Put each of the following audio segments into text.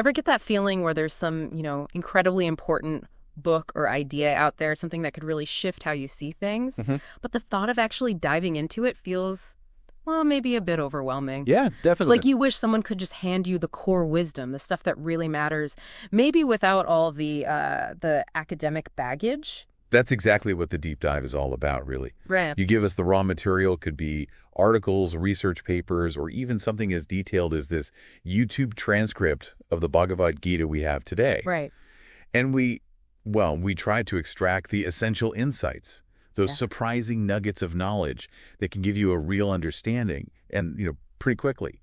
Ever get that feeling where there's some, incredibly important book or idea out there, something that could really shift how you see things, but the thought of actually diving into it feels, well, maybe a bit overwhelming. Yeah, definitely. Like you wish someone could just hand you the core wisdom, the stuff that really matters, maybe without all the academic baggage. That's exactly what the deep dive is all about, really. Right. You give us the raw material, could be articles, research papers, or even something as detailed as this YouTube transcript of the Bhagavad Gita we have today. Right. And we try to extract the essential insights, those surprising nuggets of knowledge that can give you a real understanding and, pretty quickly.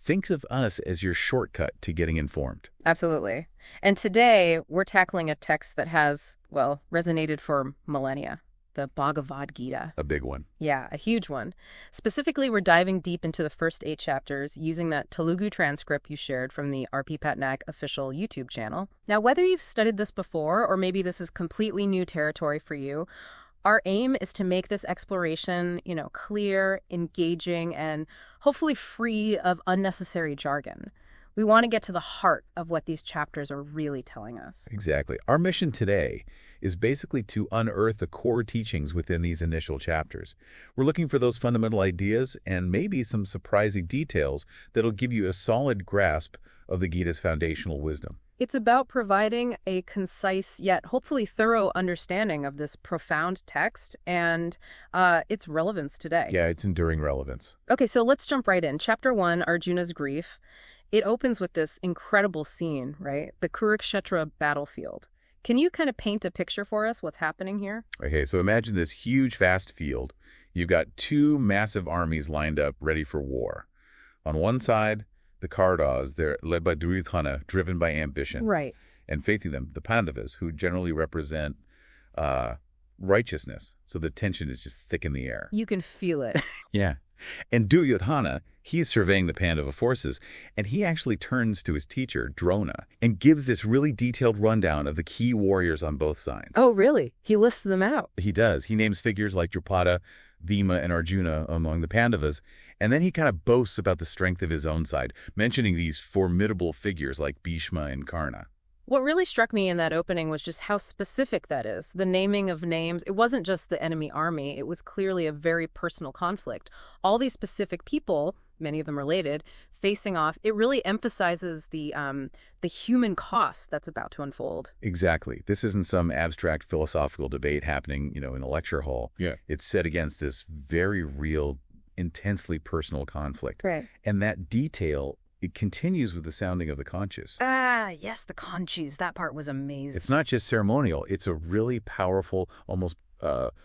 Think of us as your shortcut to getting informed. Absolutely. And today, we're tackling a text that has, resonated for millennia, the Bhagavad Gita. A big one. Yeah, a huge one. Specifically, we're diving deep into the first 8 chapters using that Telugu transcript you shared from the R.P. Patnaik official YouTube channel. Now, whether you've studied this before or maybe this is completely new territory for you, our aim is to make this exploration, clear, engaging, and hopefully free of unnecessary jargon. We want to get to the heart of what these chapters are really telling us. Exactly. Our mission today is basically to unearth the core teachings within these initial chapters. We're looking for those fundamental ideas and maybe some surprising details that'll give you a solid grasp of the Gita's foundational wisdom. It's about providing a concise yet hopefully thorough understanding of this profound text and its relevance today. Yeah, its enduring relevance. Okay, so let's jump right in. Chapter 1, Arjuna's grief. It opens with this incredible scene, right? The Kurukshetra battlefield. Can you kind of paint a picture for us what's happening here? Okay, so imagine this huge, vast field. You've got 2 massive armies lined up, ready for war. On one side, the Kauravas, they're led by Duryodhana, driven by ambition. Right. And facing them, the Pandavas, who generally represent righteousness. So the tension is just thick in the air. You can feel it. Yeah. And Duryodhana, he's surveying the Pandava forces, and he actually turns to his teacher, Drona, and gives this really detailed rundown of the key warriors on both sides. Oh, really? He lists them out. He does. He names figures like Drupada, Bhima, and Arjuna among the Pandavas, and then he kind of boasts about the strength of his own side, mentioning these formidable figures like Bhishma and Karna. What really struck me in that opening was just how specific that is. The naming of names, it wasn't just the enemy army, it was clearly a very personal conflict. All these specific people, many of them related, facing off, it really emphasizes the human cost that's about to unfold. Exactly. This isn't some abstract philosophical debate happening, in a lecture hall. Yeah. It's set against this very real, intensely personal conflict. Right. And that detail, it continues with the sounding of the conches. Ah, yes, the conches. That part was amazing. It's not just ceremonial. It's a really powerful, almost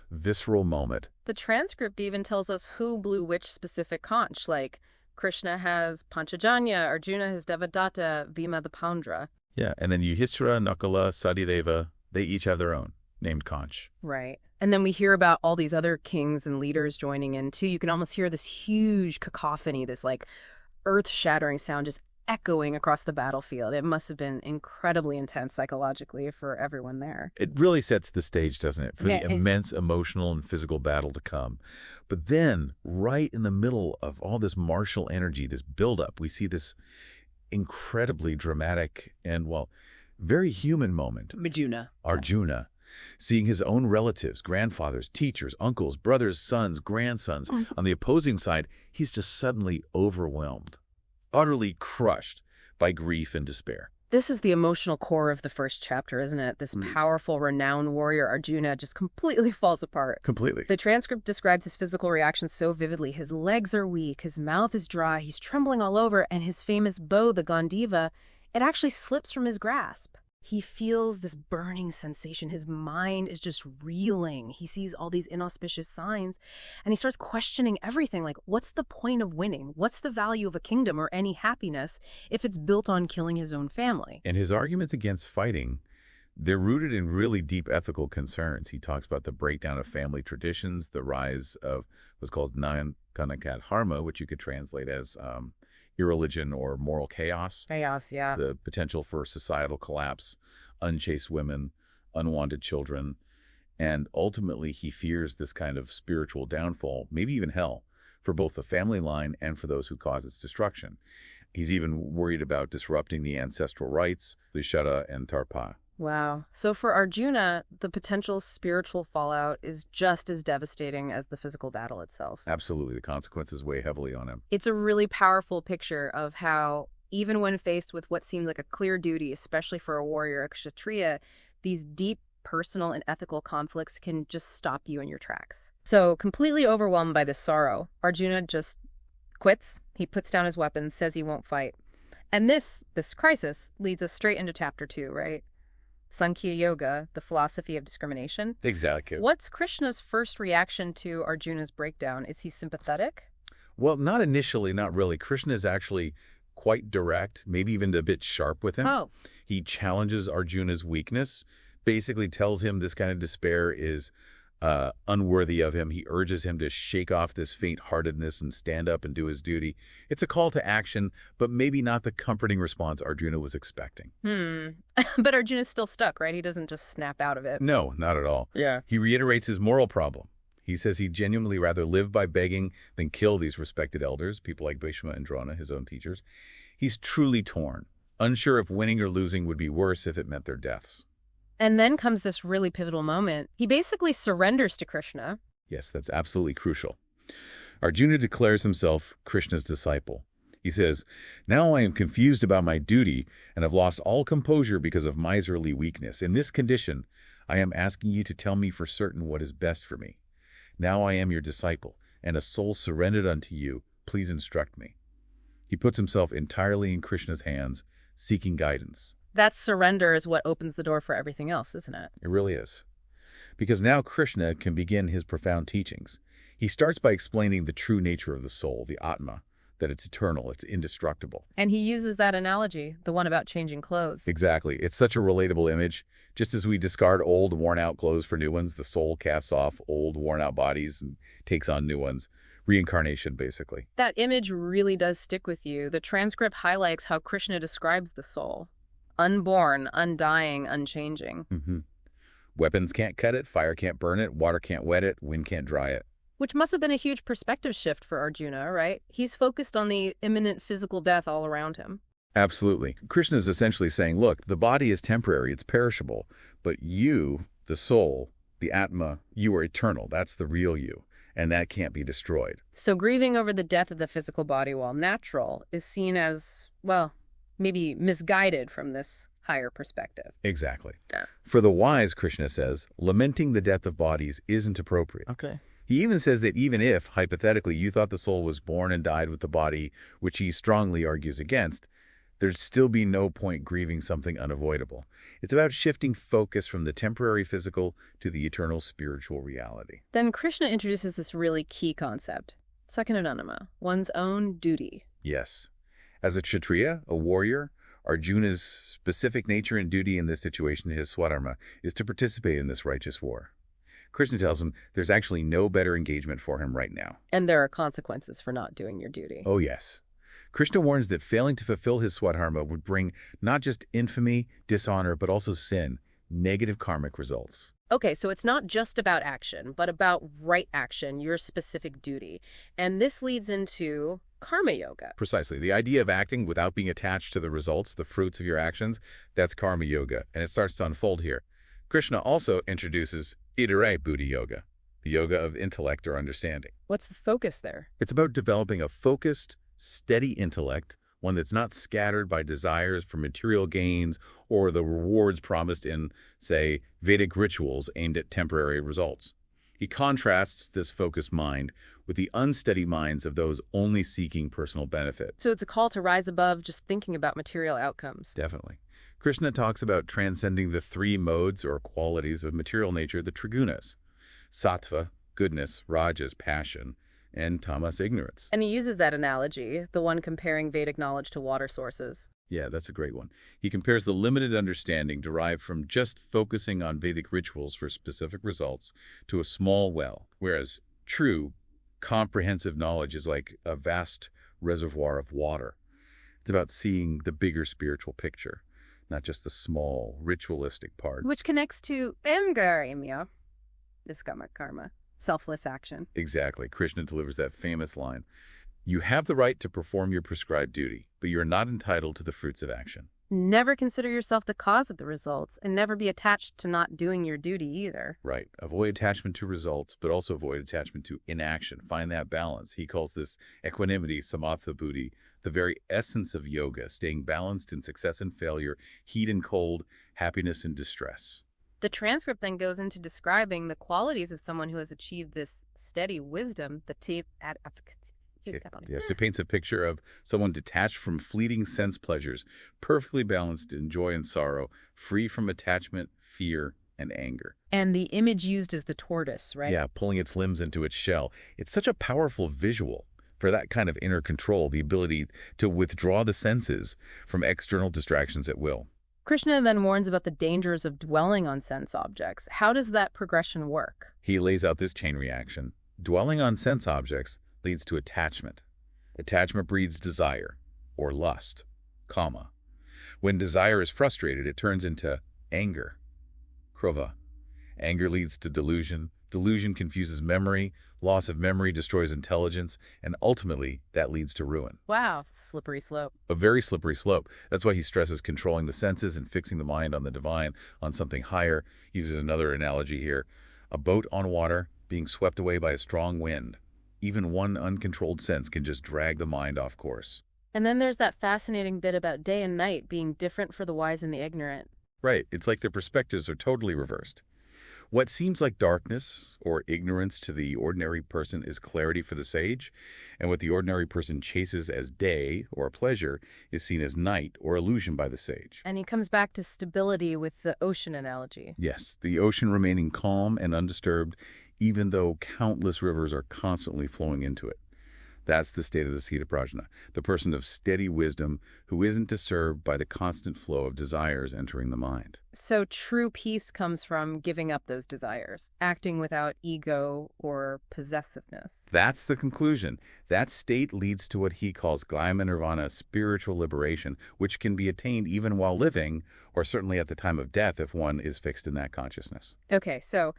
visceral moment. The transcript even tells us who blew which specific conch, like Krishna has Panchajanya, Arjuna has Devadatta, Bhima the Poundra. Yeah, and then Yudhishthira, Nakula, Sadideva, they each have their own named conch. Right. And then we hear about all these other kings and leaders joining in, too. You can almost hear this huge cacophony, this earth-shattering sound just echoing across the battlefield. It must have been incredibly intense psychologically for everyone there. It really sets the stage, doesn't it, for the immense emotional and physical battle to come. But then, right in the middle of all this martial energy, this buildup, we see this incredibly dramatic and, very human moment. Arjuna. Seeing his own relatives, grandfathers, teachers, uncles, brothers, sons, grandsons on the opposing side, he's just suddenly overwhelmed, utterly crushed by grief and despair. This is the emotional core of the first chapter, isn't it? This powerful, renowned warrior, Arjuna, just completely falls apart. Completely. The transcript describes his physical reactions so vividly. His legs are weak, his mouth is dry, he's trembling all over, and his famous bow, the Gandiva, it actually slips from his grasp. He feels this burning sensation. His mind is just reeling. He sees all these inauspicious signs, and he starts questioning everything. Like, what's the point of winning? What's the value of a kingdom or any happiness if it's built on killing his own family? And his arguments against fighting, they're rooted in really deep ethical concerns. He talks about the breakdown of family traditions, the rise of what's called Nayanakat Dharma, which you could translate as irreligion or moral chaos. Chaos, yeah. The potential for societal collapse, unchaste women, unwanted children, and ultimately he fears this kind of spiritual downfall, maybe even hell, for both the family line and for those who cause its destruction. He's even worried about disrupting the ancestral rites, Vishada and Tarpa. Wow. So for Arjuna, the potential spiritual fallout is just as devastating as the physical battle itself. Absolutely. The consequences weigh heavily on him. It's a really powerful picture of how, even when faced with what seems like a clear duty, especially for a warrior, a kshatriya, these deep personal and ethical conflicts can just stop you in your tracks. So, completely overwhelmed by this sorrow, Arjuna just quits. He puts down his weapons, says he won't fight. And this crisis leads us straight into chapter 2, right? Sankhya Yoga, the philosophy of discrimination. Exactly. What's Krishna's first reaction to Arjuna's breakdown? Is he sympathetic? Well, not initially, not really. Krishna is actually quite direct, maybe even a bit sharp with him. Oh. He challenges Arjuna's weakness, basically tells him this kind of despair is unworthy of him. He urges him to shake off this faint-heartedness and stand up and do his duty. It's a call to action, but maybe not the comforting response Arjuna was expecting. But Arjuna's still stuck, right? He doesn't just snap out of it. No, not at all. Yeah. He reiterates his moral problem. He says he'd genuinely rather live by begging than kill these respected elders, people like Bhishma and Drona, his own teachers. He's truly torn, unsure if winning or losing would be worse if it meant their deaths. And then comes this really pivotal moment. He basically surrenders to Krishna. Yes, that's absolutely crucial. Arjuna declares himself Krishna's disciple. He says, "Now I am confused about my duty and have lost all composure because of miserly weakness. In this condition, I am asking you to tell me for certain what is best for me. Now I am your disciple, and a soul surrendered unto you. Please instruct me." He puts himself entirely in Krishna's hands, seeking guidance. That surrender is what opens the door for everything else, isn't it? It really is. Because now Krishna can begin his profound teachings. He starts by explaining the true nature of the soul, the Atma, that it's eternal, it's indestructible. And he uses that analogy, the one about changing clothes. Exactly. It's such a relatable image. Just as we discard old, worn-out clothes for new ones, the soul casts off old, worn-out bodies and takes on new ones. Reincarnation, basically. That image really does stick with you. The transcript highlights how Krishna describes the soul. Unborn, undying, unchanging. Weapons can't cut it, fire can't burn it, water can't wet it, wind can't dry it. Which must have been a huge perspective shift for Arjuna, right? He's focused on the imminent physical death all around him. Absolutely. Krishna is essentially saying, look, the body is temporary, it's perishable, but you, the soul, the Atma, you are eternal. That's the real you, and that can't be destroyed. So grieving over the death of the physical body, while natural, is seen as, well, maybe misguided from this higher perspective. Exactly. Yeah. For the wise, Krishna says, lamenting the death of bodies isn't appropriate. Okay. He even says that even if, hypothetically, you thought the soul was born and died with the body, which he strongly argues against, there'd still be no point grieving something unavoidable. It's about shifting focus from the temporary physical to the eternal spiritual reality. Then Krishna introduces this really key concept, Sakhananama, one's own duty. Yes. As a kshatriya, a warrior, Arjuna's specific nature and duty in this situation, his swadharma, is to participate in this righteous war. Krishna tells him there's actually no better engagement for him right now. And there are consequences for not doing your duty. Oh, yes. Krishna warns that failing to fulfill his swadharma would bring not just infamy, dishonor, but also sin, negative karmic results. Okay, so it's not just about action, but about right action, your specific duty. And this leads into karma yoga. Precisely. The idea of acting without being attached to the results, the fruits of your actions, that's karma yoga, and it starts to unfold here. Krishna also introduces Idare Buddhi Yoga, the yoga of intellect or understanding. What's the focus there? It's about developing a focused, steady intellect, one that's not scattered by desires for material gains or the rewards promised in, say, Vedic rituals aimed at temporary results. He contrasts this focused mind with the unsteady minds of those only seeking personal benefit. So it's a call to rise above just thinking about material outcomes. Definitely. Krishna talks about transcending the three modes or qualities of material nature, the trigunas: sattva, goodness; rajas, passion; and tamas, ignorance. And he uses that analogy, the one comparing Vedic knowledge to water sources. Yeah, that's a great one. He compares the limited understanding derived from just focusing on Vedic rituals for specific results to a small well, whereas true, comprehensive knowledge is like a vast reservoir of water. It's about seeing the bigger spiritual picture, not just the small, ritualistic part. Which connects to Emgarimya, niskama karma, selfless action. Exactly. Krishna delivers that famous line. You have the right to perform your prescribed duty, but you are not entitled to the fruits of action. Never consider yourself the cause of the results, and never be attached to not doing your duty either. Right. Avoid attachment to results, but also avoid attachment to inaction. Find that balance. He calls this equanimity, samatha buddhi, the very essence of yoga, staying balanced in success and failure, heat and cold, happiness and distress. The transcript then goes into describing the qualities of someone who has achieved this steady wisdom, the Yes, it paints a picture of someone detached from fleeting sense pleasures, perfectly balanced in joy and sorrow, free from attachment, fear, and anger. And the image used is the tortoise, right? Yeah, pulling its limbs into its shell. It's such a powerful visual for that kind of inner control, the ability to withdraw the senses from external distractions at will. Krishna then warns about the dangers of dwelling on sense objects. How does that progression work? He lays out this chain reaction. Dwelling on sense objects leads to attachment. Attachment breeds desire, or lust, kama. When desire is frustrated, it turns into anger, krova. Anger leads to delusion. Delusion confuses memory. Loss of memory destroys intelligence. And ultimately, that leads to ruin. Wow, slippery slope. A very slippery slope. That's why he stresses controlling the senses and fixing the mind on the divine, on something higher. He uses another analogy here. A boat on water being swept away by a strong wind. Even one uncontrolled sense can just drag the mind off course. And then there's that fascinating bit about day and night being different for the wise and the ignorant. Right. It's like their perspectives are totally reversed. What seems like darkness or ignorance to the ordinary person is clarity for the sage, and what the ordinary person chases as day or pleasure is seen as night or illusion by the sage. And he comes back to stability with the ocean analogy. Yes, the ocean remaining calm and undisturbed, even though countless rivers are constantly flowing into it. That's the state of the Sita Prajna, the person of steady wisdom who isn't disturbed by the constant flow of desires entering the mind. So true peace comes from giving up those desires, acting without ego or possessiveness. That's the conclusion. That state leads to what he calls Glyama Nirvana, spiritual liberation, which can be attained even while living, or certainly at the time of death if one is fixed in that consciousness. Okay, so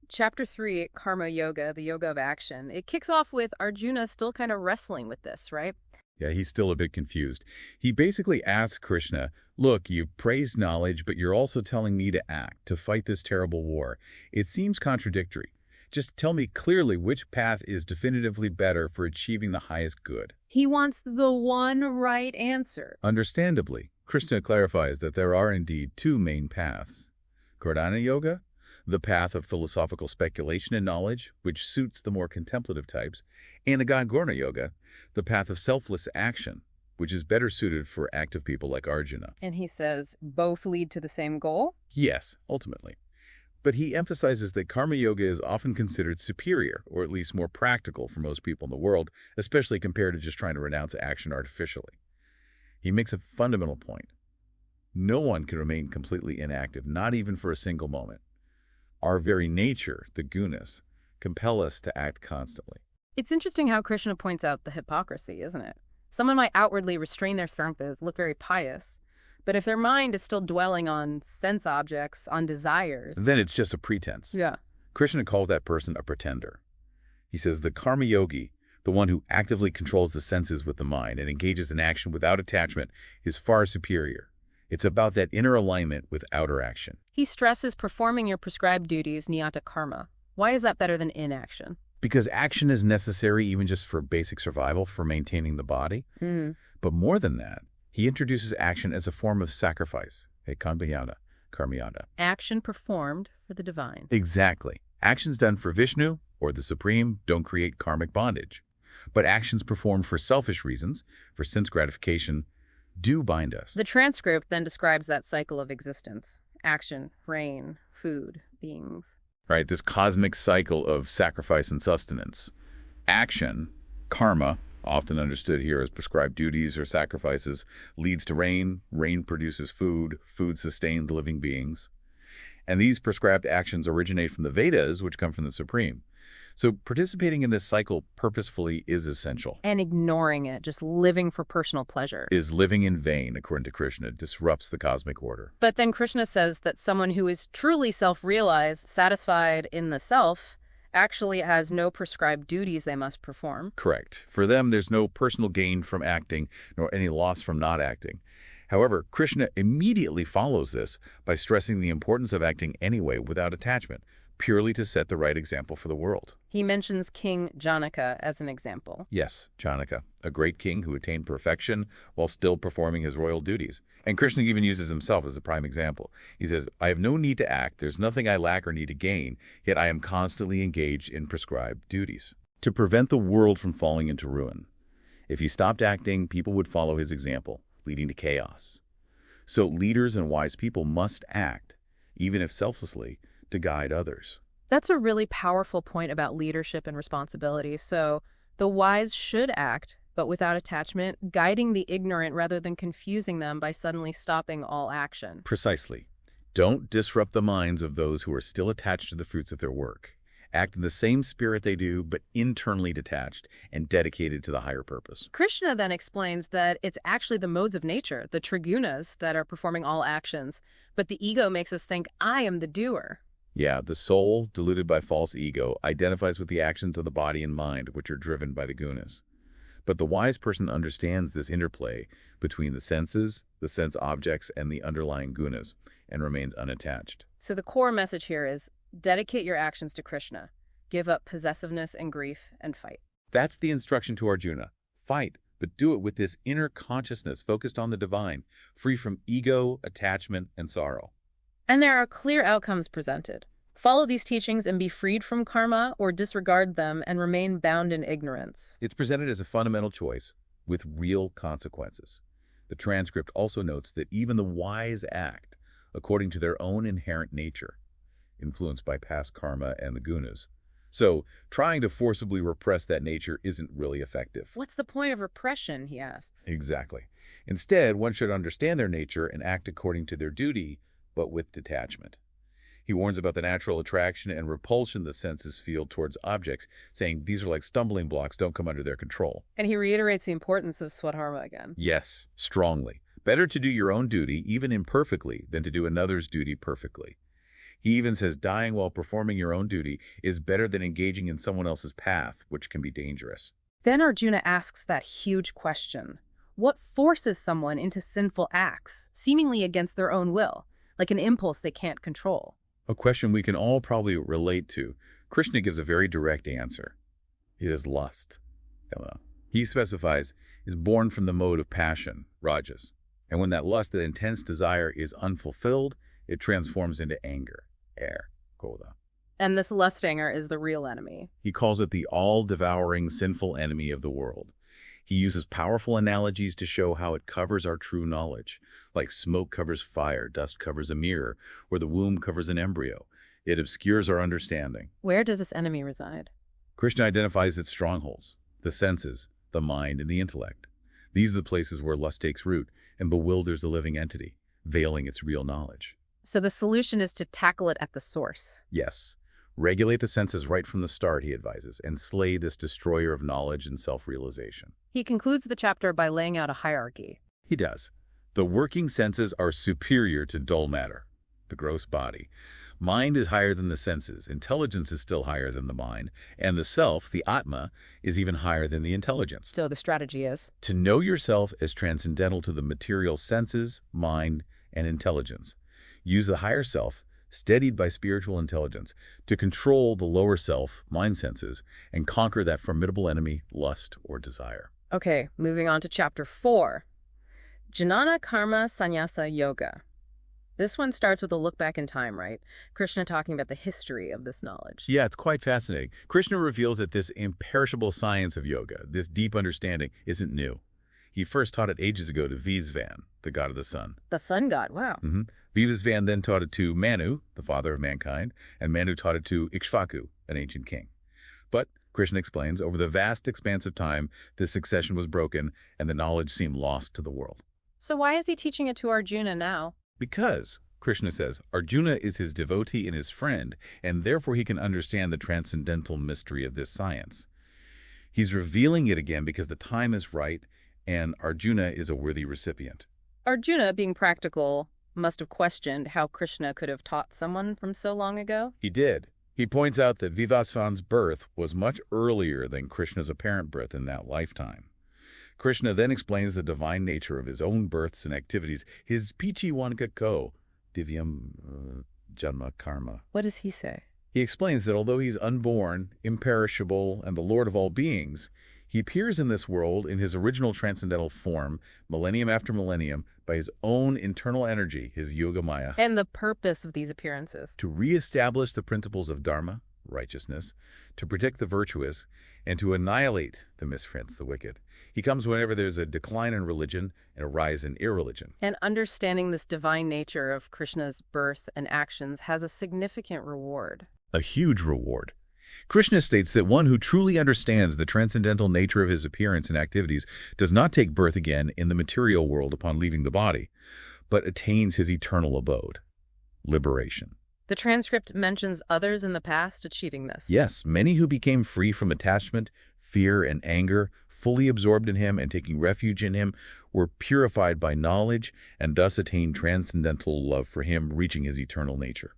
Chapter 3, Karma Yoga, the yoga of action, it kicks off with Arjuna still kind of wrestling with this, right? Yeah, he's still a bit confused. He basically asks Krishna, look, you've praised knowledge, but you're also telling me to act, to fight this terrible war. It seems contradictory. Just tell me clearly which path is definitively better for achieving the highest good. He wants the one right answer. Understandably, Krishna clarifies that there are indeed two main paths. Kardana Yoga, the path of philosophical speculation and knowledge, which suits the more contemplative types, and Agagorna Yoga, the path of selfless action, which is better suited for active people like Arjuna. And he says both lead to the same goal? Yes, ultimately. But he emphasizes that Karma Yoga is often considered superior, or at least more practical for most people in the world, especially compared to just trying to renounce action artificially. He makes a fundamental point. No one can remain completely inactive, not even for a single moment. Our very nature, the gunas, compel us to act constantly. It's interesting how Krishna points out the hypocrisy, isn't it? Someone might outwardly restrain their senses, look very pious, but if their mind is still dwelling on sense objects, on desires... then it's just a pretense. Yeah. Krishna calls that person a pretender. He says the karma yogi, the one who actively controls the senses with the mind and engages in action without attachment, is far superior. It's about that inner alignment with outer action. He stresses performing your prescribed duties, niyata karma. Why is that better than inaction? Because action is necessary even just for basic survival, for maintaining the body. But more than that, he introduces action as a form of sacrifice, a karmayana. Action performed for the divine. Exactly. Actions done for Vishnu, or the Supreme, don't create karmic bondage. But actions performed for selfish reasons, for sense gratification, do bind us. The transcript then describes that cycle of existence. Action, rain, food, beings. Right, this cosmic cycle of sacrifice and sustenance. Action, karma, often understood here as prescribed duties or sacrifices, leads to rain. Rain produces food. Food sustains living beings. And these prescribed actions originate from the Vedas, which come from the Supreme. So participating in this cycle purposefully is essential. And ignoring it, just living for personal pleasure, is living in vain, according to Krishna, disrupts the cosmic order. But then Krishna says that someone who is truly self-realized, satisfied in the self, actually has no prescribed duties they must perform. Correct. For them, there's no personal gain from acting, nor any loss from not acting. However, Krishna immediately follows this by stressing the importance of acting anyway without attachment, purely to set the right example for the world. He mentions King Janaka as an example. Yes, Janaka, a great king who attained perfection while still performing his royal duties. And Krishna even uses himself as the prime example. He says, I have no need to act, there's nothing I lack or need to gain, yet I am constantly engaged in prescribed duties. To prevent the world from falling into ruin. If he stopped acting, people would follow his example, leading to chaos. So leaders and wise people must act, even if selflessly, to guide others. That's a really powerful point about leadership and responsibility. So the wise should act, but without attachment, guiding the ignorant rather than confusing them by suddenly stopping all action. Precisely. Don't disrupt the minds of those who are still attached to the fruits of their work. Act in the same spirit they do, but internally detached and dedicated to the higher purpose. Krishna then explains that it's actually the modes of nature, the trigunas, that are performing all actions, but the ego makes us think, I am the doer. Yeah, the soul, deluded by false ego, identifies with the actions of the body and mind, which are driven by the gunas. But the wise person understands this interplay between the senses, the sense objects, and the underlying gunas, and remains unattached. So the core message here is, dedicate your actions to Krishna. Give up possessiveness and grief, and fight. That's the instruction to Arjuna. Fight, but do it with this inner consciousness focused on the divine, free from ego, attachment, and sorrow. And there are clear outcomes presented. Follow these teachings and be freed from karma, or disregard them and remain bound in ignorance. It's presented as a fundamental choice with real consequences. The transcript also notes that even the wise act according to their own inherent nature, influenced by past karma and the gunas. So, trying to forcibly repress that nature isn't really effective. What's the point of repression, he asks. Exactly. Instead, one should understand their nature and act according to their duty, but with detachment. He warns about the natural attraction and repulsion the senses feel towards objects, saying these are like stumbling blocks, don't come under their control. And he reiterates the importance of swadharma again. Yes, strongly. Better to do your own duty, even imperfectly, than to do another's duty perfectly. He even says dying while performing your own duty is better than engaging in someone else's path, which can be dangerous. Then Arjuna asks that huge question. What forces someone into sinful acts, seemingly against their own will, like an impulse they can't control? A question we can all probably relate to. Krishna gives a very direct answer. It is lust. He specifies, is born from the mode of passion, rajas. And when that lust, that intense desire, is unfulfilled, it transforms into anger, krodha. And this lust anger is the real enemy. He calls it the all-devouring sinful enemy of the world. He uses powerful analogies to show how it covers our true knowledge, like smoke covers fire, dust covers a mirror, or the womb covers an embryo. It obscures our understanding. Where does this enemy reside? Krishna identifies its strongholds, the senses, the mind, and the intellect. These are the places where lust takes root and bewilders the living entity, veiling its real knowledge. So the solution is to tackle it at the source. Yes. Regulate the senses right from the start, he advises, and slay this destroyer of knowledge and self-realization. He concludes the chapter by laying out a hierarchy. He does. The working senses are superior to dull matter, the gross body. Mind is higher than the senses, intelligence is still higher than the mind, and the self, the Atma, is even higher than the intelligence. So the strategy is? To know yourself as transcendental to the material senses, mind, and intelligence. Use the higher self, steadied by spiritual intelligence, to control the lower self, mind senses, and conquer that formidable enemy, lust or desire. Okay, moving on to chapter 4. Jnana Karma Sannyasa Yoga. This one starts with a look back in time, right? Krishna talking about the history of this knowledge. Yeah, it's quite fascinating. Krishna reveals that this imperishable science of yoga, this deep understanding, isn't new. He first taught it ages ago to Vivasvan, the god of the sun. The sun god, wow. Vivasvan then taught it to Manu, the father of mankind, and Manu taught it to Ikshvaku, an ancient king. But, Krishna explains, over the vast expanse of time, this succession was broken and the knowledge seemed lost to the world. So why is he teaching it to Arjuna now? Because, Krishna says, Arjuna is his devotee and his friend, and therefore he can understand the transcendental mystery of this science. He's revealing it again because the time is right, and Arjuna is a worthy recipient. Arjuna, being practical, must have questioned how Krishna could have taught someone from so long ago. He did. He points out that Vivasvan's birth was much earlier than Krishna's apparent birth in that lifetime. Krishna then explains the divine nature of his own births and activities, his Pichiwanka ko, Divyam Janma Karma. What does he say? He explains that although he's unborn, imperishable, and the Lord of all beings, he appears in this world in his original transcendental form, millennium after millennium, by his own internal energy, his Yogamaya. And the purpose of these appearances? To reestablish the principles of Dharma, righteousness, to protect the virtuous, and to annihilate the miscreants, the wicked. He comes whenever there's a decline in religion and a rise in irreligion. And understanding this divine nature of Krishna's birth and actions has a significant reward. A huge reward. Krishna states that one who truly understands the transcendental nature of his appearance and activities does not take birth again in the material world upon leaving the body, but attains his eternal abode, liberation. The transcript mentions others in the past achieving this. Yes, many who became free from attachment, fear, and anger, fully absorbed in him and taking refuge in him, were purified by knowledge and thus attained transcendental love for him, reaching his eternal nature.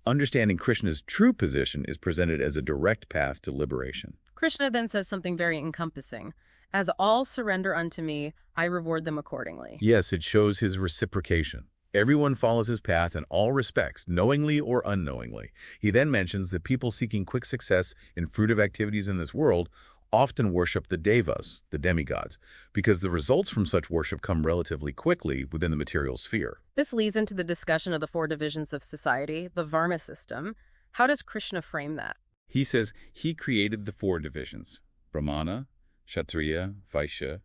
Understanding Krishna's true position is presented as a direct path to liberation. Krishna then says something very encompassing. As all surrender unto me, I reward them accordingly. Yes, it shows his reciprocation. Everyone follows his path in all respects, knowingly or unknowingly. He then mentions that people seeking quick success in fruitive activities in this world often worship the devas, the demigods, because the results from such worship come relatively quickly within the material sphere. This leads into the discussion of the four divisions of society, the Varna system. How does Krishna frame that? He says he created the four divisions, Brahmana, Kshatriya, Vaishya,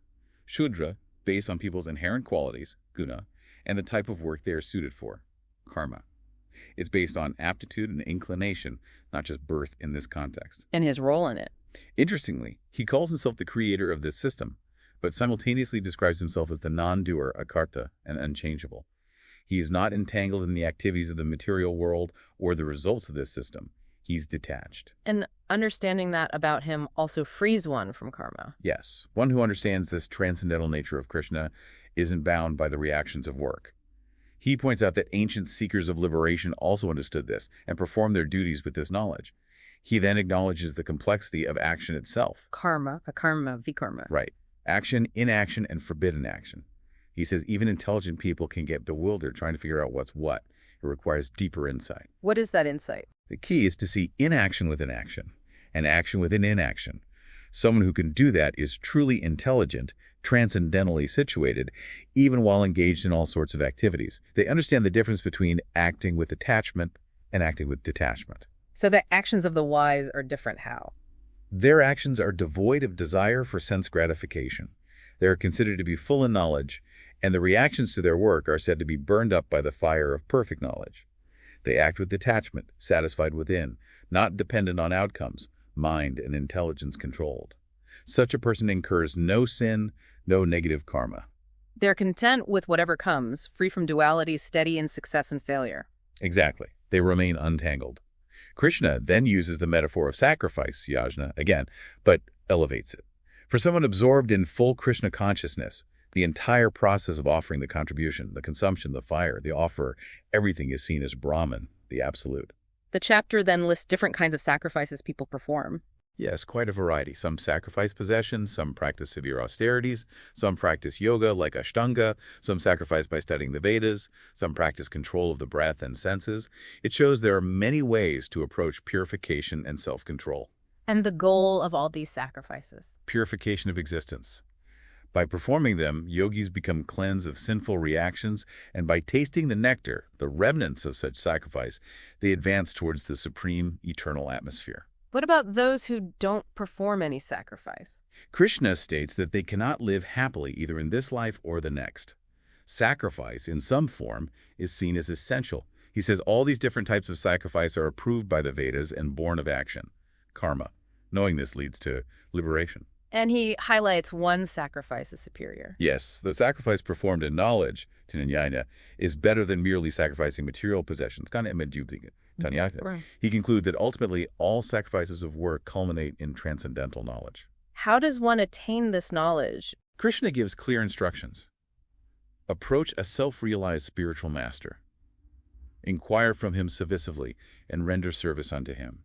Shudra, based on people's inherent qualities, guna, and the type of work they are suited for, karma. It's based on aptitude and inclination, not just birth in this context. And his role in it. Interestingly, he calls himself the creator of this system, but simultaneously describes himself as the non-doer, akarta, and unchangeable. He is not entangled in the activities of the material world or the results of this system. He's detached. And understanding that about him also frees one from karma. Yes, one who understands this transcendental nature of Krishna isn't bound by the reactions of work. He points out that ancient seekers of liberation also understood this and performed their duties with this knowledge. He then acknowledges the complexity of action itself. Karma, akarma, vikarma. Right. Action, inaction, and forbidden action. He says even intelligent people can get bewildered trying to figure out what's what. It requires deeper insight. What is that insight? The key is to see inaction within action and action within inaction. Someone who can do that is truly intelligent, transcendentally situated, even while engaged in all sorts of activities. They understand the difference between acting with attachment and acting with detachment. So the actions of the wise are different how? Their actions are devoid of desire for sense gratification. They are considered to be full in knowledge, and the reactions to their work are said to be burned up by the fire of perfect knowledge. They act with detachment, satisfied within, not dependent on outcomes, mind and intelligence controlled. Such a person incurs no sin, no negative karma. They're content with whatever comes, free from duality, steady in success and failure. Exactly. They remain untangled. Krishna then uses the metaphor of sacrifice, yajna, again, but elevates it. For someone absorbed in full Krishna consciousness, the entire process of offering the contribution, the consumption, the fire, the offer, everything is seen as Brahman, the absolute. The chapter then lists different kinds of sacrifices people perform. Yes, quite a variety. Some sacrifice possessions, some practice severe austerities, some practice yoga like Ashtanga, some sacrifice by studying the Vedas, some practice control of the breath and senses. It shows there are many ways to approach purification and self-control. And the goal of all these sacrifices? Purification of existence. By performing them, yogis become cleansed of sinful reactions, and by tasting the nectar, the remnants of such sacrifice, they advance towards the supreme, eternal atmosphere. What about those who don't perform any sacrifice? Krishna states that they cannot live happily either in this life or the next. Sacrifice, in some form, is seen as essential. He says all these different types of sacrifice are approved by the Vedas and born of action, karma. Knowing this leads to liberation. And he highlights one sacrifice as superior. Yes, the sacrifice performed in knowledge, Tanyaya, is better than merely sacrificing material possessions. Right. He concludes that ultimately all sacrifices of work culminate in transcendental knowledge. How does one attain this knowledge? Krishna gives clear instructions. Approach a self-realized spiritual master. Inquire from him submissively and render service unto him.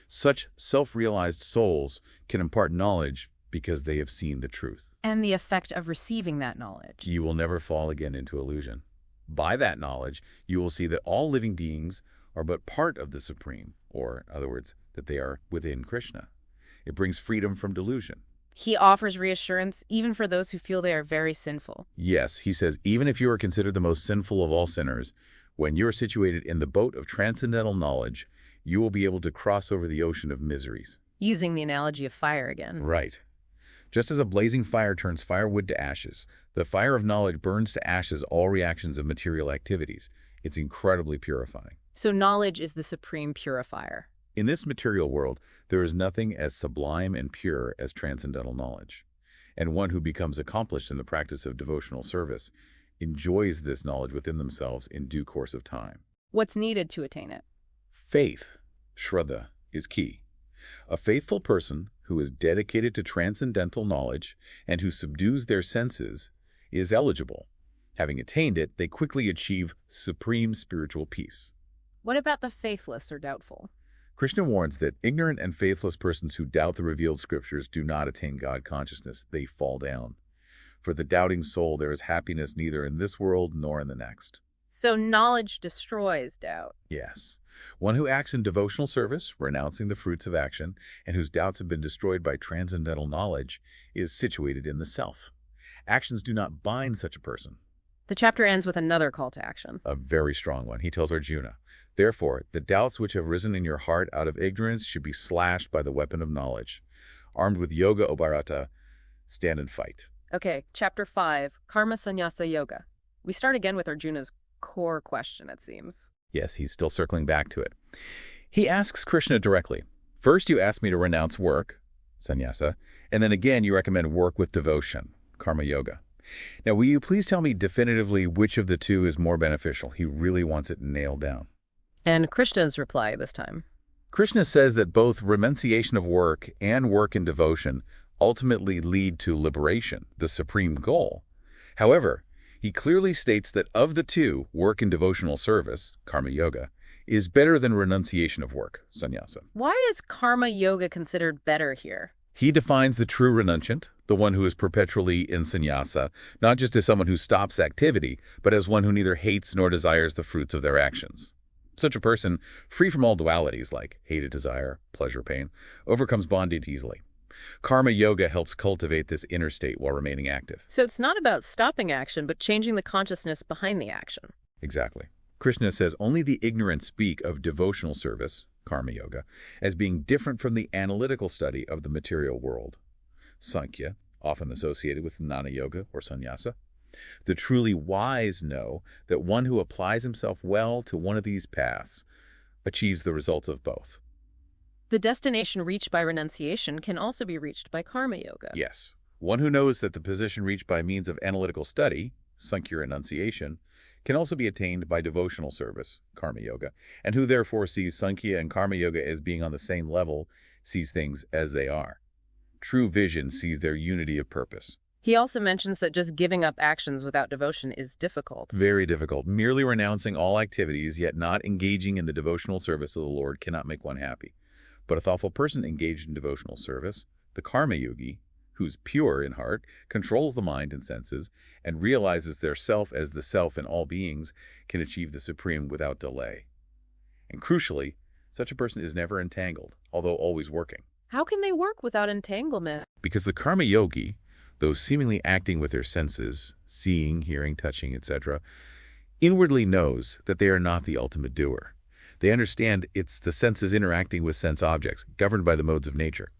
Such self-realized souls can impart knowledge because they have seen the truth. And the effect of receiving that knowledge. You will never fall again into illusion. By that knowledge, you will see that all living beings are but part of the Supreme, or, in other words, that they are within Krishna. It brings freedom from delusion. He offers reassurance even for those who feel they are very sinful. Yes, he says, even if you are considered the most sinful of all sinners, when you are situated in the boat of transcendental knowledge, you will be able to cross over the ocean of miseries. Using the analogy of fire again. Right. Just as a blazing fire turns firewood to ashes, the fire of knowledge burns to ashes all reactions of material activities. It's incredibly purifying. So knowledge is the supreme purifier. In this material world, there is nothing as sublime and pure as transcendental knowledge. And one who becomes accomplished in the practice of devotional service enjoys this knowledge within themselves in due course of time. What's needed to attain it? Faith, Shraddha, is key. A faithful person who is dedicated to transcendental knowledge and who subdues their senses is eligible. Having attained it, they quickly achieve supreme spiritual peace. What about the faithless or doubtful? Krishna warns that ignorant and faithless persons who doubt the revealed scriptures do not attain God consciousness. They fall down. For the doubting soul, there is happiness neither in this world nor in the next. So knowledge destroys doubt. Yes. One who acts in devotional service, renouncing the fruits of action, and whose doubts have been destroyed by transcendental knowledge, is situated in the self. Actions do not bind such a person. The chapter ends with another call to action. A very strong one. He tells Arjuna, therefore, the doubts which have risen in your heart out of ignorance should be slashed by the weapon of knowledge. Armed with yoga obarata, stand and fight. Okay, chapter 5, Karma Sannyasa Yoga. We start again with Arjuna's core question, it seems. Yes, he's still circling back to it. He asks Krishna directly, first you ask me to renounce work, sannyasa, and then again you recommend work with devotion, karma yoga. Now, will you please tell me definitively which of the two is more beneficial? He really wants it nailed down. And Krishna's reply this time. Krishna says that both renunciation of work and work in devotion ultimately lead to liberation, the supreme goal. However, he clearly states that of the two, work in devotional service, karma yoga, is better than renunciation of work, sannyasa. Why is karma yoga considered better here? He defines the true renunciant, the one who is perpetually in sannyasa, not just as someone who stops activity, but as one who neither hates nor desires the fruits of their actions. Such a person, free from all dualities like hated desire, pleasure, pain, overcomes bondage easily. Karma yoga helps cultivate this inner state while remaining active. So it's not about stopping action, but changing the consciousness behind the action. Exactly. Krishna says only the ignorant speak of devotional service, karma yoga, as being different from the analytical study of the material world. Sankhya, often associated with jnana yoga or sannyasa. The truly wise know that one who applies himself well to one of these paths achieves the results of both. The destination reached by renunciation can also be reached by karma yoga. Yes. One who knows that the position reached by means of analytical study, Sankhya renunciation, can also be attained by devotional service, karma yoga, and who therefore sees Sankhya and karma yoga as being on the same level, sees things as they are. True vision sees their unity of purpose. He also mentions that just giving up actions without devotion is difficult. Very difficult. Merely renouncing all activities, yet not engaging in the devotional service of the Lord, cannot make one happy. But a thoughtful person engaged in devotional service, the karma yogi, who's pure in heart, controls the mind and senses, and realizes their self as the self in all beings, can achieve the supreme without delay. And crucially, such a person is never entangled, although always working. How can they work without entanglement? Because the karma yogi, those seemingly acting with their senses, seeing, hearing, touching, etc., inwardly knows that they are not the ultimate doer. They understand it's the senses interacting with sense objects, governed by the modes of nature.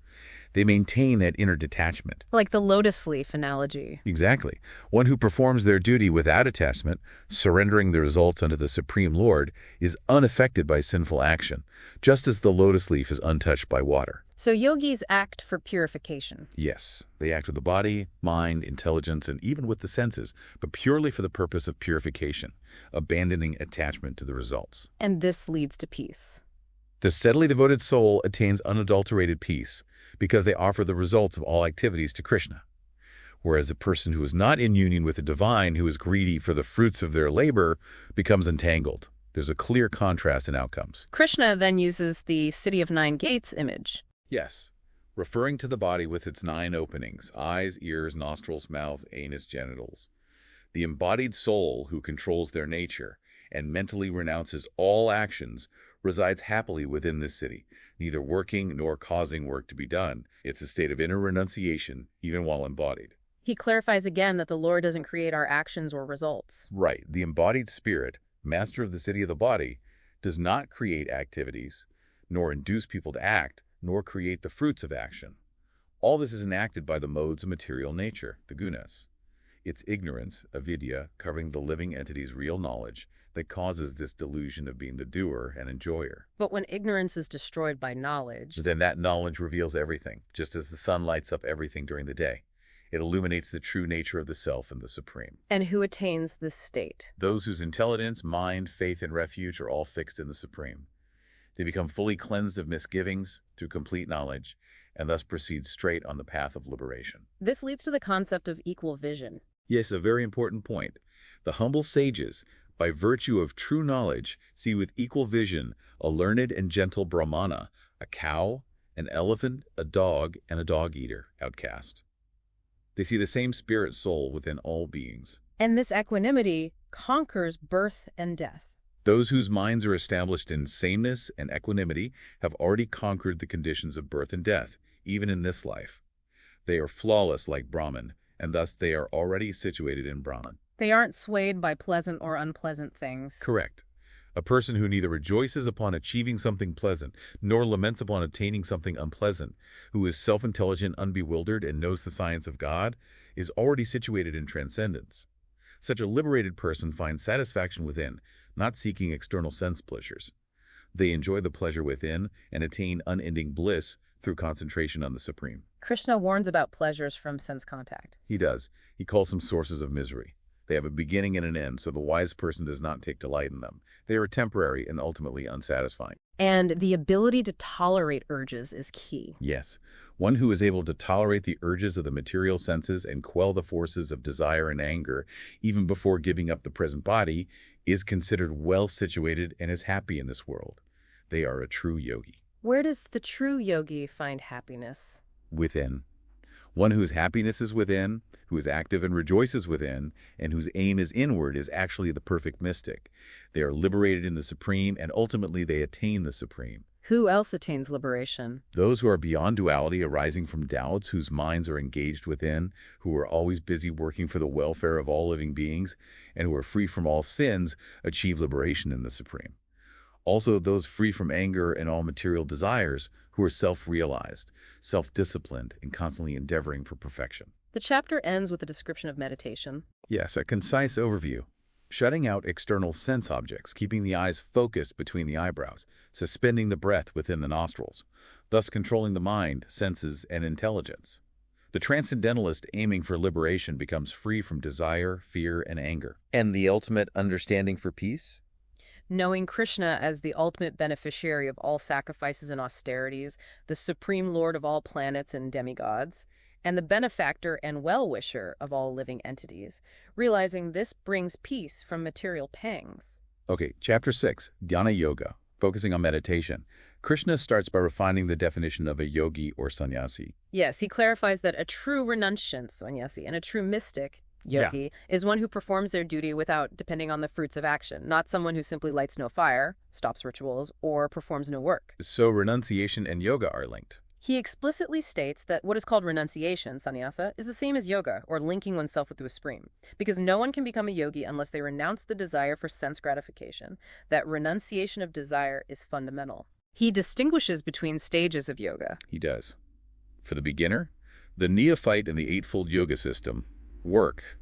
They maintain that inner detachment. Like the lotus leaf analogy. Exactly. One who performs their duty without attachment, surrendering the results unto the Supreme Lord, is unaffected by sinful action, just as the lotus leaf is untouched by water. So yogis act for purification. Yes, they act with the body, mind, intelligence, and even with the senses, but purely for the purpose of purification, abandoning attachment to the results. And this leads to peace. The steadily devoted soul attains unadulterated peace because they offer the results of all activities to Krishna. Whereas a person who is not in union with the divine, who is greedy for the fruits of their labor, becomes entangled. There's a clear contrast in outcomes. Krishna then uses the City of Nine Gates image. Yes, referring to the body with its 9 openings, eyes, ears, nostrils, mouth, anus, genitals. The embodied soul who controls their nature and mentally renounces all actions resides happily within this city, neither working nor causing work to be done. It's a state of inner renunciation, even while embodied. He clarifies again that the Lord doesn't create our actions or results. Right. The embodied spirit, master of the city of the body, does not create activities, nor induce people to act, nor create the fruits of action. All this is enacted by the modes of material nature, the gunas. It's ignorance, avidya, covering the living entity's real knowledge, that causes this delusion of being the doer and enjoyer. But when ignorance is destroyed by knowledge, then that knowledge reveals everything, just as the sun lights up everything during the day. It illuminates the true nature of the self and the supreme. And who attains this state? Those whose intelligence, mind, faith, and refuge are all fixed in the supreme. They become fully cleansed of misgivings through complete knowledge, and thus proceed straight on the path of liberation. This leads to the concept of equal vision. Yes, a very important point. The humble sages, by virtue of true knowledge, see with equal vision a learned and gentle brahmana, a cow, an elephant, a dog, and a dog-eater, outcast. They see the same spirit soul within all beings. And this equanimity conquers birth and death. Those whose minds are established in sameness and equanimity have already conquered the conditions of birth and death, even in this life. They are flawless like Brahman, and thus they are already situated in Brahman. They aren't swayed by pleasant or unpleasant things. Correct. A person who neither rejoices upon achieving something pleasant, nor laments upon obtaining something unpleasant, who is self-intelligent, unbewildered, and knows the science of God, is already situated in transcendence. Such a liberated person finds satisfaction within, not seeking external sense pleasures. They enjoy the pleasure within and attain unending bliss through concentration on the Supreme. Krishna warns about pleasures from sense contact. He does. He calls them sources of misery. They have a beginning and an end, so the wise person does not take delight in them. They are temporary and ultimately unsatisfying. And the ability to tolerate urges is key. Yes. One who is able to tolerate the urges of the material senses and quell the forces of desire and anger, even before giving up the present body, is considered well situated and is happy in this world. They are a true yogi. Where does the true yogi find happiness? Within. One whose happiness is within, who is active and rejoices within, and whose aim is inward is actually the perfect mystic. They are liberated in the Supreme, and ultimately they attain the Supreme. Who else attains liberation? Those who are beyond duality arising from doubts, whose minds are engaged within, who are always busy working for the welfare of all living beings, and who are free from all sins, achieve liberation in the Supreme. Also, those free from anger and all material desires, who are self-realized, self-disciplined, and constantly endeavoring for perfection. The chapter ends with a description of meditation. Yes, a concise overview. Shutting out external sense objects, keeping the eyes focused between the eyebrows, suspending the breath within the nostrils, thus controlling the mind, senses, and intelligence. The transcendentalist aiming for liberation becomes free from desire, fear, and anger. And the ultimate understanding for peace? Knowing Krishna as the ultimate beneficiary of all sacrifices and austerities, the supreme lord of all planets and demigods, and the benefactor and well-wisher of all living entities, realizing this brings peace from material pangs. Okay, Chapter 6, Dhyana Yoga, focusing on meditation. Krishna starts by refining the definition of a yogi or sannyasi. Yes, he clarifies that a true renunciant, sannyasi, and a true mystic, yogi, is one who performs their duty without depending on the fruits of action, not someone who simply lights no fire, stops rituals, or performs no work. So renunciation and yoga are linked. He explicitly states that what is called renunciation, sannyasa, is the same as yoga, or linking oneself with the supreme, because no one can become a yogi unless they renounce the desire for sense gratification. That renunciation of desire is fundamental. He distinguishes between stages of yoga. He does. For the beginner, the neophyte in the Eightfold Yoga system, work,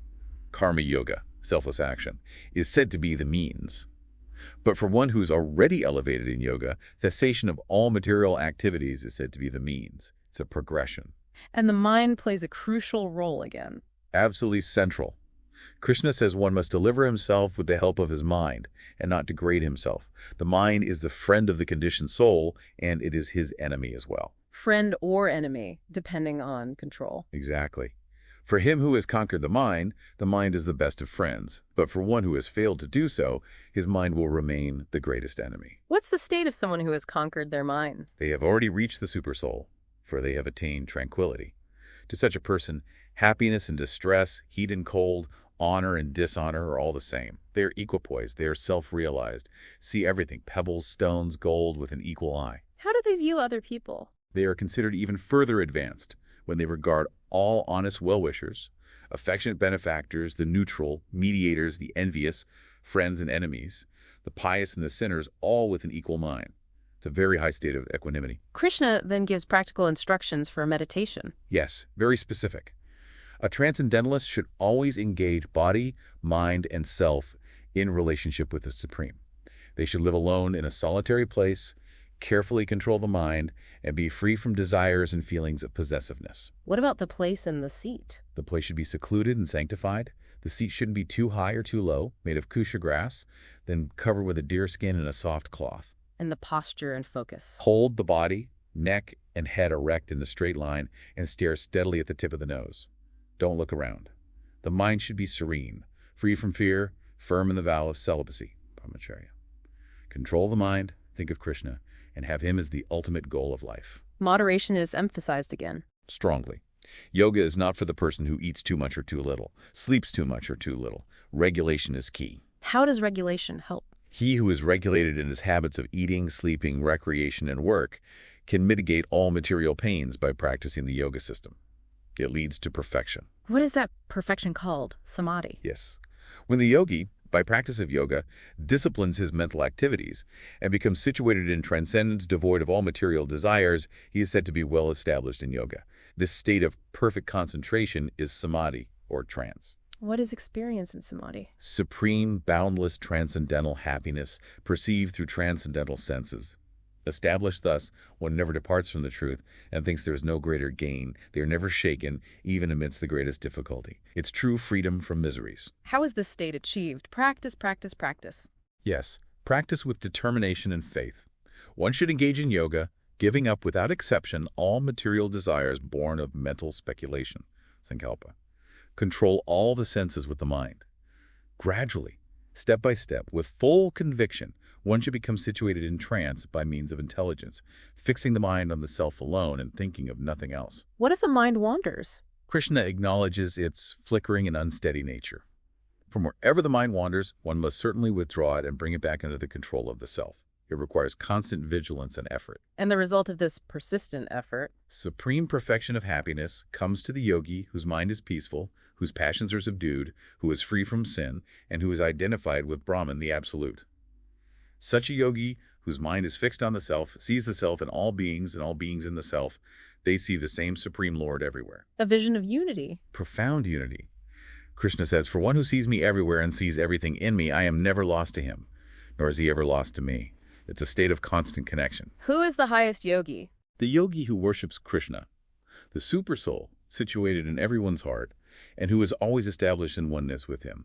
karma yoga, selfless action, is said to be the means. But for one who is already elevated in yoga, cessation of all material activities is said to be the means. It's a progression. And the mind plays a crucial role again. Absolutely central. Krishna says one must deliver himself with the help of his mind and not degrade himself. The mind is the friend of the conditioned soul, and it is his enemy as well. Friend or enemy, depending on control. Exactly. For him who has conquered the mind is the best of friends. But for one who has failed to do so, his mind will remain the greatest enemy. What's the state of someone who has conquered their mind? They have already reached the supersoul, for they have attained tranquility. To such a person, happiness and distress, heat and cold, honor and dishonor are all the same. They are equipoised, they are self-realized, see everything, pebbles, stones, gold, with an equal eye. How do they view other people? They are considered even further advanced when they regard all honest well-wishers, affectionate benefactors, the neutral, mediators, the envious, friends and enemies, the pious and the sinners, all with an equal mind. It's a very high state of equanimity. Krishna then gives practical instructions for meditation. Yes, very specific. A transcendentalist should always engage body, mind, and self in relationship with the Supreme. They should live alone in a solitary place, carefully control the mind, and be free from desires and feelings of possessiveness. What about the place and the seat? The place should be secluded and sanctified. The seat shouldn't be too high or too low, made of kusha grass, then covered with a deer skin and a soft cloth. And the posture and focus. Hold the body, neck, and head erect in a straight line and stare steadily at the tip of the nose. Don't look around. The mind should be serene, free from fear, firm in the vow of celibacy, brahmacharya. Control the mind, think of Krishna, and have him as the ultimate goal of life. Moderation is emphasized again. Strongly. Yoga is not for the person who eats too much or too little, sleeps too much or too little. Regulation is key. How does regulation help? He who is regulated in his habits of eating, sleeping, recreation, and work can mitigate all material pains by practicing the yoga system. It leads to perfection. What is that perfection called? Samadhi. Yes. When the yogi, by practice of yoga, disciplines his mental activities and becomes situated in transcendence devoid of all material desires, he is said to be well established in yoga. This state of perfect concentration is samadhi, or trance. What is experience in samadhi? Supreme, boundless, transcendental happiness perceived through transcendental senses. Established thus, one never departs from the truth and thinks there is no greater gain. They are never shaken, even amidst the greatest difficulty. It's true freedom from miseries. How is this state achieved? Practice, practice, practice. Yes, practice with determination and faith. One should engage in yoga, giving up without exception all material desires born of mental speculation, sankalpa. Control all the senses with the mind. Gradually, step by step, with full conviction, one should become situated in trance by means of intelligence, fixing the mind on the self alone and thinking of nothing else. What if the mind wanders? Krishna acknowledges its flickering and unsteady nature. From wherever the mind wanders, one must certainly withdraw it and bring it back under the control of the self. It requires constant vigilance and effort. And the result of this persistent effort? Supreme perfection of happiness comes to the yogi whose mind is peaceful, whose passions are subdued, who is free from sin, and who is identified with Brahman, the Absolute. Such a yogi, whose mind is fixed on the self, sees the self in all beings and all beings in the self. They see the same Supreme Lord everywhere. A vision of unity. Profound unity. Krishna says, "For one who sees me everywhere and sees everything in me, I am never lost to him, nor is he ever lost to me." It's a state of constant connection. Who is the highest yogi? The yogi who worships Krishna, the supersoul situated in everyone's heart, and who is always established in oneness with him.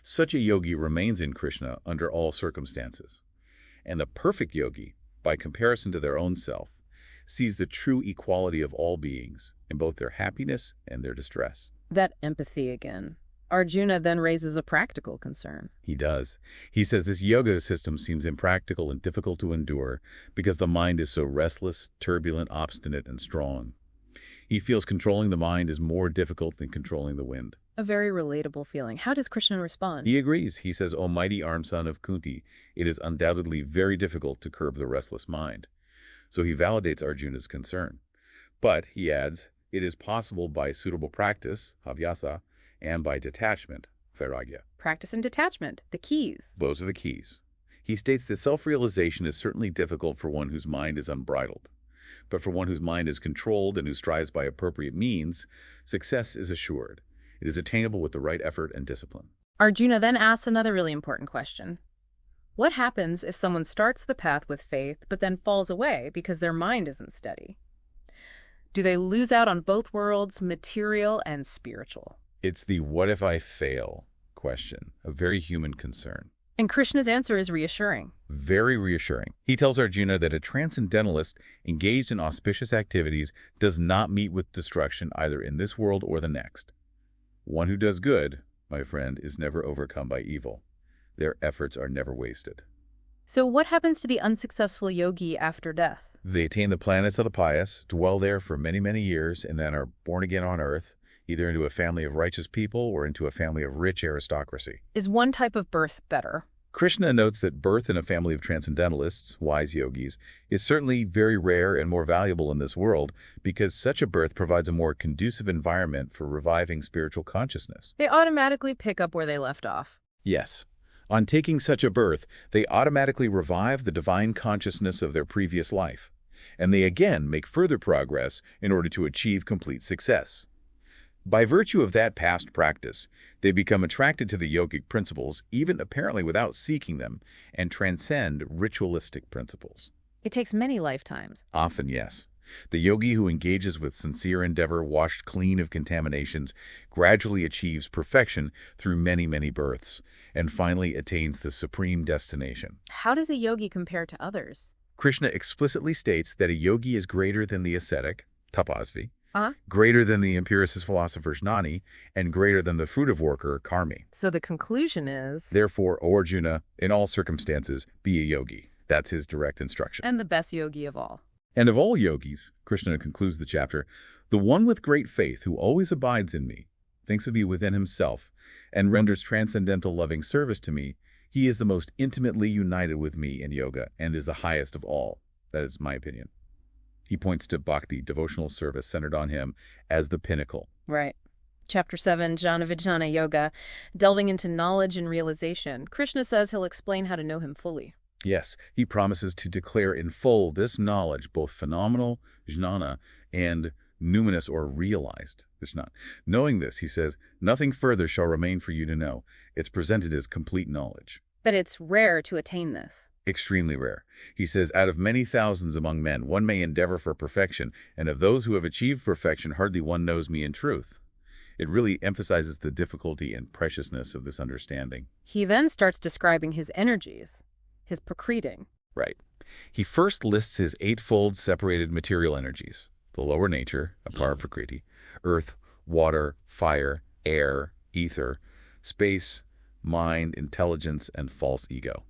Such a yogi remains in Krishna under all circumstances. And the perfect yogi, by comparison to their own self, sees the true equality of all beings in both their happiness and their distress. That empathy again. Arjuna then raises a practical concern. He does. He says this yoga system seems impractical and difficult to endure because the mind is so restless, turbulent, obstinate, and strong. He feels controlling the mind is more difficult than controlling the wind. A very relatable feeling. How does Krishna respond? He agrees. He says, "O mighty arm son of Kunti, it is undoubtedly very difficult to curb the restless mind." So he validates Arjuna's concern. But, he adds, it is possible by suitable practice, abhyasa, and by detachment, vairagya. Practice and detachment, the keys. Those are the keys. He states that self-realization is certainly difficult for one whose mind is unbridled. But for one whose mind is controlled and who strives by appropriate means, success is assured. It is attainable with the right effort and discipline. Arjuna then asks another really important question. What happens if someone starts the path with faith but then falls away because their mind isn't steady? Do they lose out on both worlds, material and spiritual? It's the "what if I fail" question, a very human concern. And Krishna's answer is reassuring. Very reassuring. He tells Arjuna that a transcendentalist engaged in auspicious activities does not meet with destruction either in this world or the next. One who does good, my friend, is never overcome by evil. Their efforts are never wasted. So what happens to the unsuccessful yogi after death? They attain the planets of the pious, dwell there for many, many years, and then are born again on earth, either into a family of righteous people or into a family of rich aristocracy. Is one type of birth better? Krishna notes that birth in a family of transcendentalists, wise yogis, is certainly very rare and more valuable in this world because such a birth provides a more conducive environment for reviving spiritual consciousness. They automatically pick up where they left off. Yes. On taking such a birth, they automatically revive the divine consciousness of their previous life, and they again make further progress in order to achieve complete success. By virtue of that past practice, they become attracted to the yogic principles, even apparently without seeking them, and transcend ritualistic principles. It takes many lifetimes. Often, yes. The yogi who engages with sincere endeavor, washed clean of contaminations, gradually achieves perfection through many, many births, and finally attains the supreme destination. How does a yogi compare to others? Krishna explicitly states that a yogi is greater than the ascetic, tapasvi, Uh-huh. greater than the empiricist philosopher Jnani, and greater than the fruitive worker Karmi. So the conclusion is... Therefore, O Arjuna, in all circumstances, be a yogi. That's his direct instruction. And the best yogi of all. And of all yogis, Krishna concludes the chapter, the one with great faith who always abides in me, thinks of me within himself, and renders transcendental loving service to me, he is the most intimately united with me in yoga and is the highest of all. That is my opinion. He points to bhakti, devotional service centered on him, as the pinnacle. Right. Chapter 7, Jnana Vijnana Yoga, delving into knowledge and realization. Krishna says he'll explain how to know him fully. Yes, he promises to declare in full this knowledge, both phenomenal, jnana, and numinous or realized, Vijnana. Knowing this, he says, nothing further shall remain for you to know. It's presented as complete knowledge. But it's rare to attain this. Extremely rare. He says, out of many thousands among men, one may endeavor for perfection, and of those who have achieved perfection, hardly one knows me in truth. It really emphasizes the difficulty and preciousness of this understanding. He then starts describing his energies, his prakriti. Right. He first lists his eightfold separated material energies, the lower nature, apara prakriti, earth, water, fire, air, ether, space, mind, intelligence, and false ego.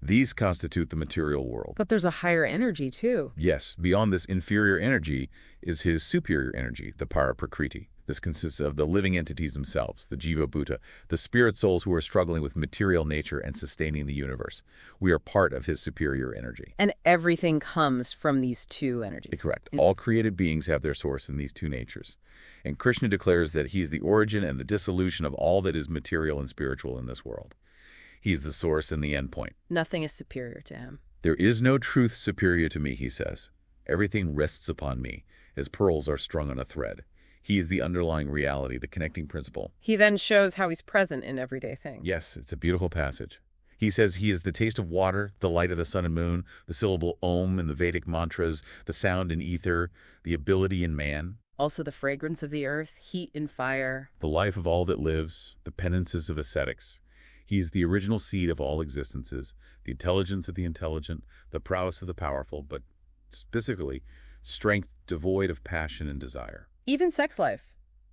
These constitute the material world. But there's a higher energy, too. Yes, beyond this inferior energy is his superior energy, the para prakriti. This consists of the living entities themselves, the jiva bhuta, the spirit souls who are struggling with material nature and sustaining the universe. We are part of his superior energy. And everything comes from these two energies. Correct. All created beings have their source in these two natures. And Krishna declares that he is the origin and the dissolution of all that is material and spiritual in this world. He's the source and the end point. Nothing is superior to him. There is no truth superior to me, he says. Everything rests upon me, as pearls are strung on a thread. He is the underlying reality, the connecting principle. He then shows how he's present in everyday things. Yes, it's a beautiful passage. He says he is the taste of water, the light of the sun and moon, the syllable Om in the Vedic mantras, the sound in ether, the ability in man. Also the fragrance of the earth, heat and fire. The life of all that lives, the penances of ascetics. He is the original seed of all existences, the intelligence of the intelligent, the prowess of the powerful, but specifically, strength devoid of passion and desire. Even sex life,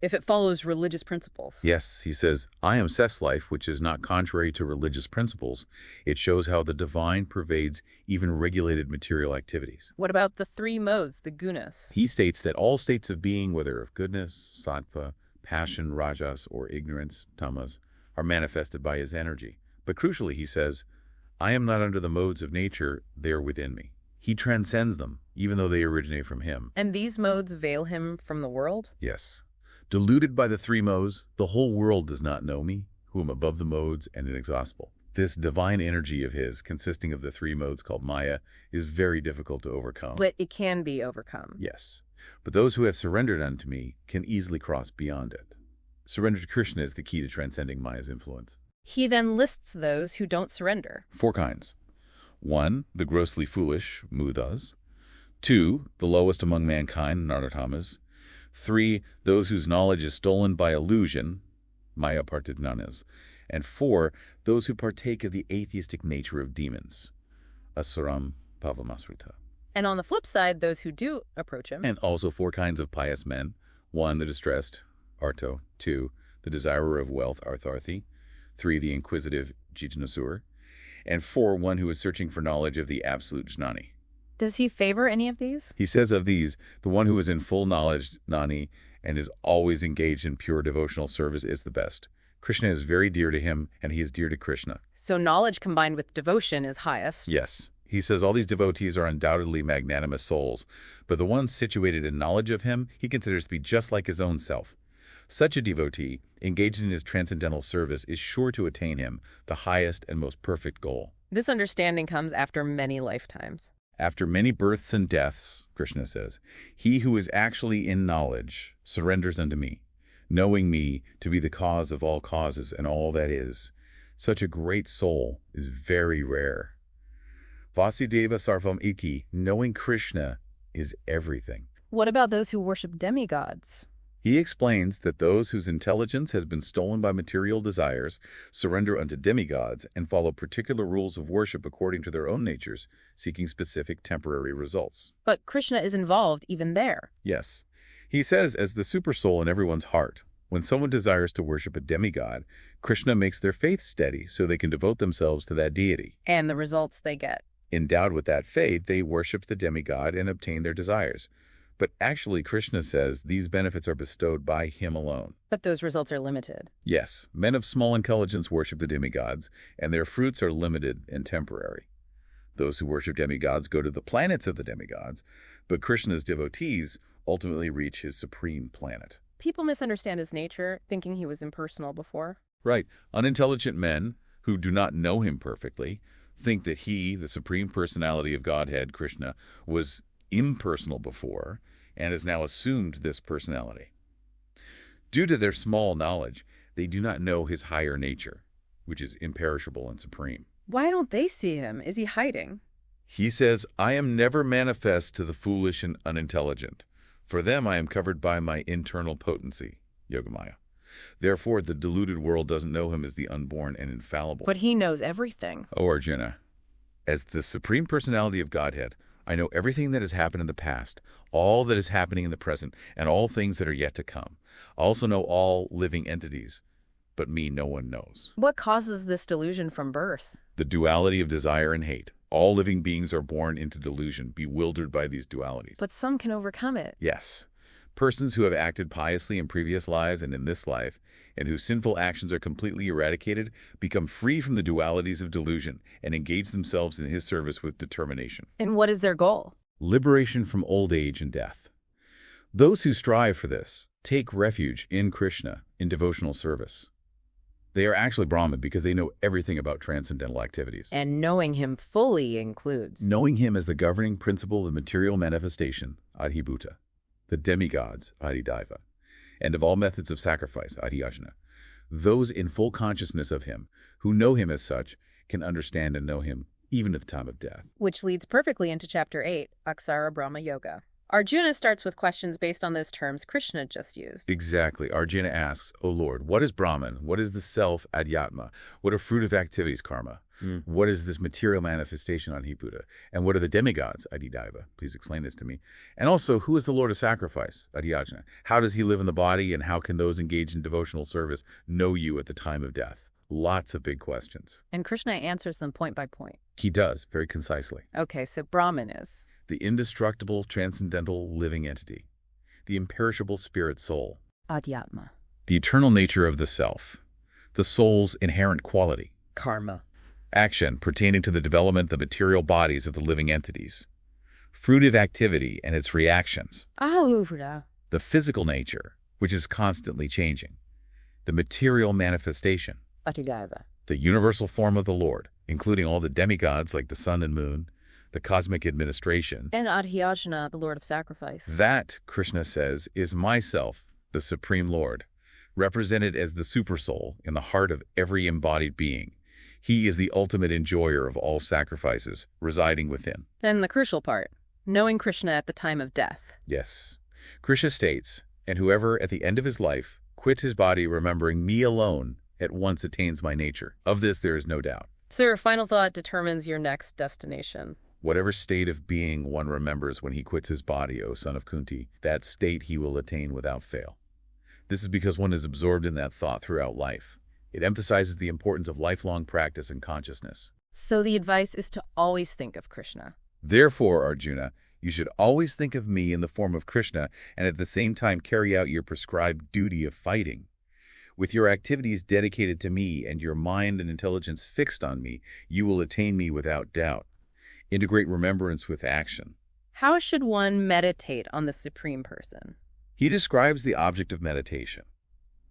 if it follows religious principles. Yes, he says, I am sex life, which is not contrary to religious principles. It shows how the divine pervades even regulated material activities. What about the three modes, the gunas? He states that all states of being, whether of goodness, sattva, passion, rajas, or ignorance, tamas, are manifested by his energy. But crucially, he says, I am not under the modes of nature, they are within me. He transcends them, even though they originate from him. And these modes veil him from the world? Yes. Deluded by the three modes, the whole world does not know me, who am above the modes and inexhaustible. This divine energy of his, consisting of the three modes called Maya, is very difficult to overcome. But it can be overcome. Yes. But those who have surrendered unto me can easily cross beyond it. Surrender to Krishna is the key to transcending Maya's influence. He then lists those who don't surrender. 4 kinds. 1, the grossly foolish, mudas. 2, the lowest among mankind, narottamas. 3, those whose knowledge is stolen by illusion, maya partidnanas. And 4, those who partake of the atheistic nature of demons, asuram pavamasrita. And on the flip side, those who do approach him. And also 4 kinds of pious men. 1, the distressed, arto. 2, the desirer of wealth, Artharthi. 3, the inquisitive, Jijnasur. And 4, one who is searching for knowledge of the absolute Jnani. Does he favor any of these? He says of these, the one who is in full knowledge, Jnani, and is always engaged in pure devotional service is the best. Krishna is very dear to him, and he is dear to Krishna. So knowledge combined with devotion is highest? Yes. He says all these devotees are undoubtedly magnanimous souls, but the one situated in knowledge of him he considers to be just like his own self. Such a devotee, engaged in his transcendental service, is sure to attain him, the highest and most perfect goal. This understanding comes after many lifetimes. After many births and deaths, Krishna says, he who is actually in knowledge surrenders unto me, knowing me to be the cause of all causes and all that is. Such a great soul is very rare. Vasudeva Sarvam Iki, knowing Krishna, is everything. What about those who worship demigods? He explains that those whose intelligence has been stolen by material desires surrender unto demigods and follow particular rules of worship according to their own natures, seeking specific temporary results. But Krishna is involved even there. Yes. He says, as the supersoul in everyone's heart, when someone desires to worship a demigod, Krishna makes their faith steady so they can devote themselves to that deity. And the results they get. Endowed with that faith, they worship the demigod and obtain their desires. But actually, Krishna says these benefits are bestowed by him alone. But those results are limited. Yes, men of small intelligence worship the demigods, and their fruits are limited and temporary. Those who worship demigods go to the planets of the demigods, but Krishna's devotees ultimately reach his supreme planet. People misunderstand his nature, thinking he was impersonal before. Right. Unintelligent men who do not know him perfectly think that he, the supreme personality of Godhead, Krishna, was impersonal before and has now assumed this personality. Due to their small knowledge, they do not know his higher nature, which is imperishable and supreme. Why don't they see him? Is he hiding? He says, I am never manifest to the foolish and unintelligent. For them I am covered by my internal potency, Yogamaya. Therefore, the deluded world doesn't know him as the unborn and infallible. But he knows everything. O Arjuna, as the supreme personality of Godhead, I know everything that has happened in the past, all that is happening in the present, and all things that are yet to come. I also know all living entities, but me no one knows. What causes this delusion from birth? The duality of desire and hate. All living beings are born into delusion, bewildered by these dualities. But some can overcome it. Yes. Persons who have acted piously in previous lives and in this life, and whose sinful actions are completely eradicated, become free from the dualities of delusion and engage themselves in his service with determination. And what is their goal? Liberation from old age and death. Those who strive for this take refuge in Krishna in devotional service. They are actually Brahman because they know everything about transcendental activities. And knowing him fully includes knowing him as the governing principle of material manifestation, Adhibhuta, the demigods, Adhidaiva, and of all methods of sacrifice, Adhyajna. Those in full consciousness of him, who know him as such, can understand and know him even at the time of death. Which leads perfectly into Chapter 8, Aksara Brahma Yoga. Arjuna starts with questions based on those terms Krishna just used. Exactly. Arjuna asks, O Lord, what is Brahman? What is the self, Adhyatma? What are fruitive activities, karma? What is this material manifestation, Adhibhuta? And what are the demigods, Adhidaiva? Please explain this to me. And also, who is the Lord of sacrifice, Adhyajna? How does he live in the body, and how can those engaged in devotional service know you at the time of death? Lots of big questions. And Krishna answers them point by point. He does, very concisely. Okay, so Brahman is the indestructible, transcendental living entity, the imperishable spirit soul, Adhyatma, the eternal nature of the self, the soul's inherent quality, karma, action pertaining to the development of the material bodies of the living entities, fruitive activity and its reactions, the physical nature, which is constantly changing, the material manifestation, the universal form of the Lord, including all the demigods like the sun and moon, the cosmic administration, and Adhyajna, the Lord of sacrifice. That, Krishna says, is myself, the Supreme Lord, represented as the Supersoul in the heart of every embodied being. He is the ultimate enjoyer of all sacrifices, residing within. Then the crucial part, knowing Krishna at the time of death. Yes. Krishna states, and whoever at the end of his life quits his body remembering me alone at once attains my nature. Of this there is no doubt. So your final thought determines your next destination. Whatever state of being one remembers when he quits his body, O son of Kunti, that state he will attain without fail. This is because one is absorbed in that thought throughout life. It emphasizes the importance of lifelong practice and consciousness. So the advice is to always think of Krishna. Therefore, Arjuna, you should always think of me in the form of Krishna and at the same time carry out your prescribed duty of fighting. With your activities dedicated to me and your mind and intelligence fixed on me, you will attain me without doubt. Integrate remembrance with action. How should one meditate on the Supreme Person? He describes the object of meditation.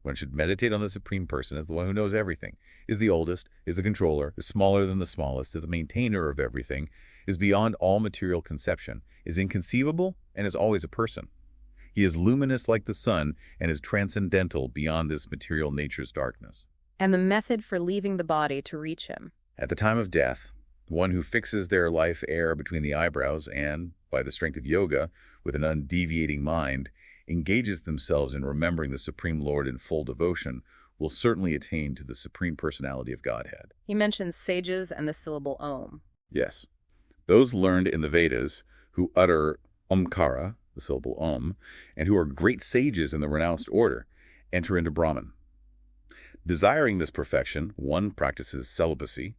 One should meditate on the Supreme Person as the one who knows everything, is the oldest, is the controller, is smaller than the smallest, is the maintainer of everything, is beyond all material conception, is inconceivable, and is always a person. He is luminous like the sun and is transcendental beyond this material nature's darkness. And the method for leaving the body to reach him? At the time of death, one who fixes their life air between the eyebrows and, by the strength of yoga, with an undeviating mind, engages themselves in remembering the Supreme Lord in full devotion, will certainly attain to the Supreme Personality of Godhead. He mentions sages and the syllable Om. Yes. Those learned in the Vedas who utter Omkara, the syllable Om, and who are great sages in the renounced order, enter into Brahman. Desiring this perfection, one practices celibacy.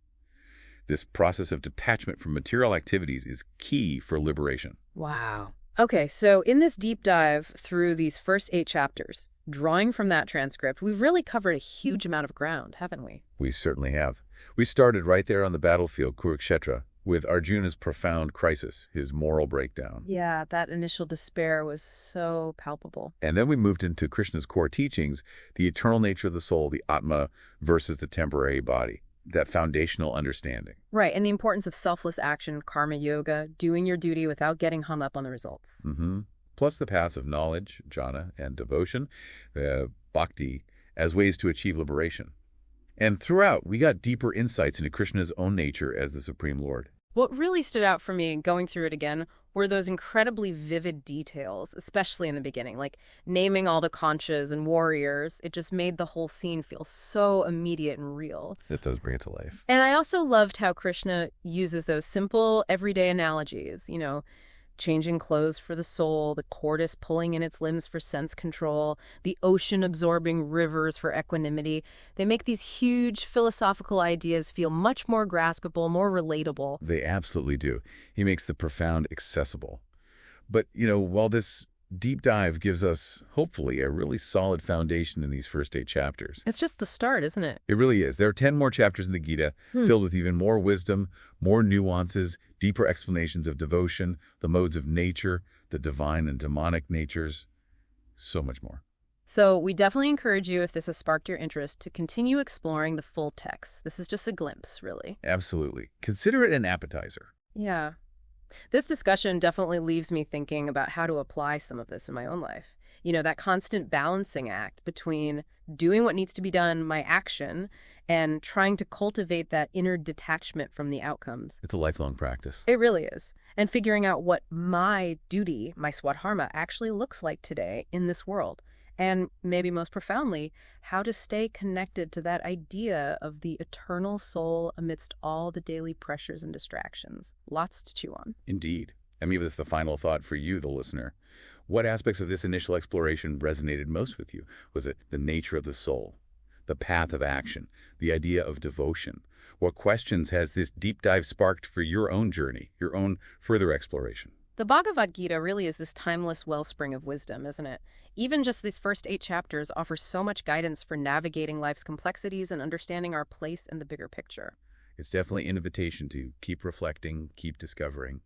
This process of detachment from material activities is key for liberation. Wow. Okay, so in this deep dive through these first 8 chapters, drawing from that transcript, we've really covered a huge amount of ground, haven't we? We certainly have. We started right there on the battlefield, Kurukshetra, with Arjuna's profound crisis, his moral breakdown. Yeah, that initial despair was so palpable. And then we moved into Krishna's core teachings, the eternal nature of the soul, the Atma versus the temporary body, that foundational understanding. Right, and the importance of selfless action, karma yoga, doing your duty without getting hung up on the results. Plus the paths of knowledge, jhana, and devotion, bhakti, as ways to achieve liberation. And throughout, we got deeper insights into Krishna's own nature as the Supreme Lord. What really stood out for me going through it again were those incredibly vivid details, especially in the beginning, like naming all the conchas and warriors. It just made the whole scene feel so immediate and real. It does bring it to life. And I also loved how Krishna uses those simple, everyday analogies, changing clothes for the soul, the tortoise pulling in its limbs for sense control, the ocean absorbing rivers for equanimity. They make these huge philosophical ideas feel much more graspable, more relatable. They absolutely do. He makes the profound accessible. But, while this deep dive gives us, hopefully, a really solid foundation in these first 8 chapters. It's just the start, isn't it? It really is. There are 10 more chapters in the Gita filled with even more wisdom, more nuances, deeper explanations of devotion, the modes of nature, the divine and demonic natures, so much more. So we definitely encourage you, if this has sparked your interest, to continue exploring the full text. This is just a glimpse, really. Absolutely. Consider it an appetizer. Yeah. This discussion definitely leaves me thinking about how to apply some of this in my own life. That constant balancing act between doing what needs to be done, my action, and trying to cultivate that inner detachment from the outcomes. It's a lifelong practice. It really is. And figuring out what my duty, my swadharma, actually looks like today in this world. And maybe most profoundly, how to stay connected to that idea of the eternal soul amidst all the daily pressures and distractions. Lots to chew on. Indeed. And maybe that's the final thought for you, the listener. What aspects of this initial exploration resonated most with you? Was it the nature of the soul, the path of action, the idea of devotion? What questions has this deep dive sparked for your own journey, your own further exploration? The Bhagavad Gita really is this timeless wellspring of wisdom, isn't it? Even just these first 8 chapters offer so much guidance for navigating life's complexities and understanding our place in the bigger picture. It's definitely an invitation to keep reflecting, keep discovering.